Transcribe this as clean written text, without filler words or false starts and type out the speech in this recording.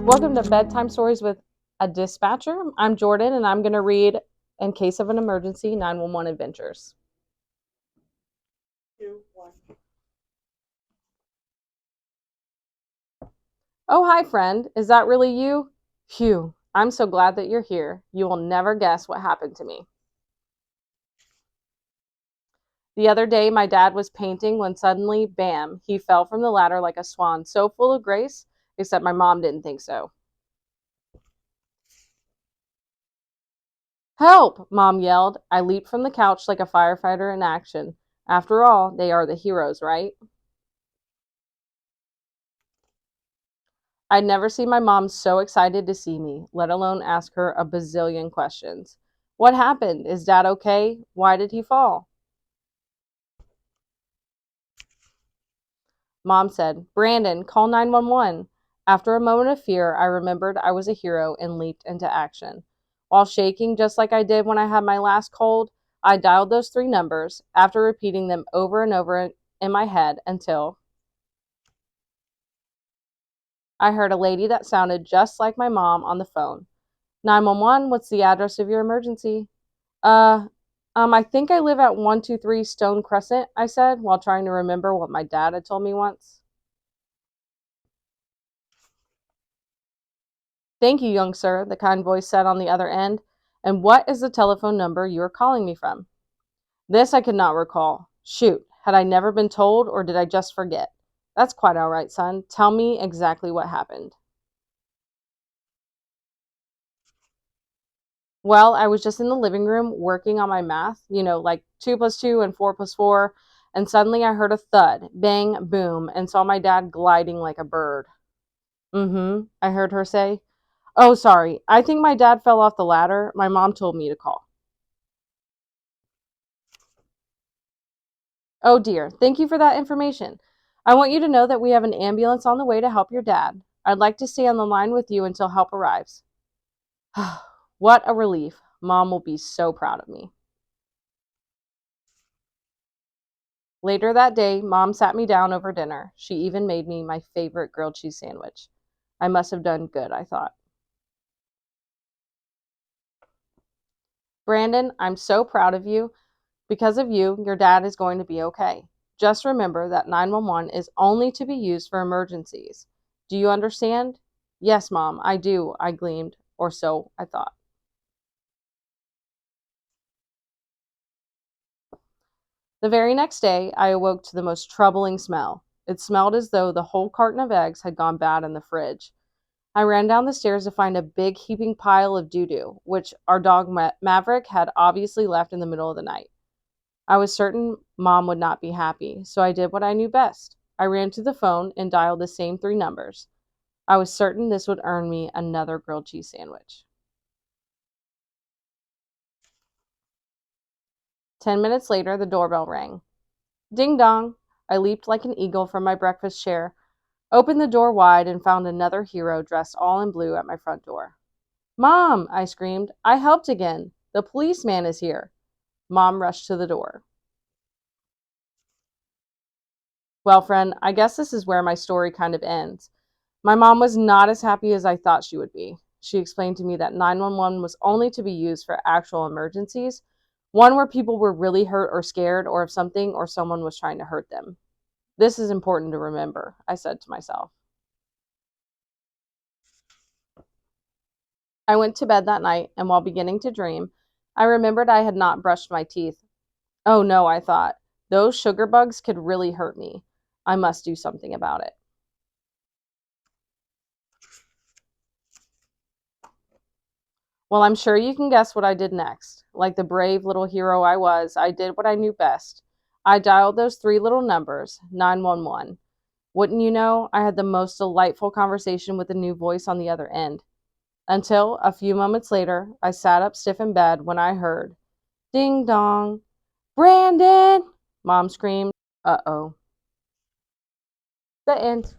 Welcome to Bedtime Stories with a Dispatcher. I'm Jordan, and I'm going to read In Case of an Emergency 911 Adventures. 2, 1. Oh, hi, friend. Is that really you? Phew, I'm so glad that you're here. You will never guess what happened to me. The other day, my dad was painting when suddenly, bam, he fell from the ladder like a swan, so full of grace, except my mom didn't think so. Help! Mom yelled. I leaped from the couch like a firefighter in action. After all, they are the heroes, right? I'd never seen my mom so excited to see me, let alone ask her a bazillion questions. What happened? Is Dad okay? Why did he fall? Mom said, Brandon, call 911. After a moment of fear, I remembered I was a hero and leaped into action. While shaking just like I did when I had my last cold, I dialed those three numbers after repeating them over and over in my head until I heard a lady that sounded just like my mom on the phone. 911, what's the address of your emergency? Uh, I think I live at 123 Stone Crescent, I said, while trying to remember what my dad had told me once. Thank you, young sir, the kind voice said on the other end. And what is the telephone number you are calling me from? This I could not recall. Shoot, had I never been told, or did I just forget? That's quite all right, son. Tell me exactly what happened. Well, I was just in the living room working on my math, like 2 plus 2 and 4 plus 4, and suddenly I heard a thud, bang, boom, and saw my dad gliding like a bird. I heard her say. Oh, sorry. I think my dad fell off the ladder. My mom told me to call. Oh, dear. Thank you for that information. I want you to know that we have an ambulance on the way to help your dad. I'd like to stay on the line with you until help arrives. What a relief. Mom will be so proud of me. Later that day, Mom sat me down over dinner. She even made me my favorite grilled cheese sandwich. I must have done good, I thought. Brandon, I'm so proud of you. Because of you, your dad is going to be okay. Just remember that 911 is only to be used for emergencies. Do you understand? Yes, Mom, I do, I gleamed, or so I thought. The very next day, I awoke to the most troubling smell. It smelled as though the whole carton of eggs had gone bad in the fridge. I ran down the stairs to find a big heaping pile of doo doo, which our dog Maverick had obviously left in the middle of the night. I was certain Mom would not be happy, so I did what I knew best. I ran to the phone and dialed the same three numbers. I was certain this would earn me another grilled cheese sandwich. 10 minutes later, the doorbell rang. Ding dong! I leaped like an eagle from my breakfast chair, opened the door wide, and found another hero dressed all in blue at my front door. Mom! I screamed. I helped again. The policeman is here. Mom rushed to the door. Well, friend, I guess this is where my story kind of ends. My mom was not as happy as I thought she would be. She explained to me that 911 was only to be used for actual emergencies, one where people were really hurt or scared, or if something or someone was trying to hurt them. This is important to remember, I said to myself. I went to bed that night, and while beginning to dream, I remembered I had not brushed my teeth. Oh no, I thought, those sugar bugs could really hurt me. I must do something about it. Well, I'm sure you can guess what I did next. Like the brave little hero I was, I did what I knew best. I dialed those three little numbers, 911. Wouldn't you know, I had the most delightful conversation with a new voice on the other end. Until, a few moments later, I sat up stiff in bed when I heard, ding dong, Brandon! Mom screamed. Uh-oh. The end.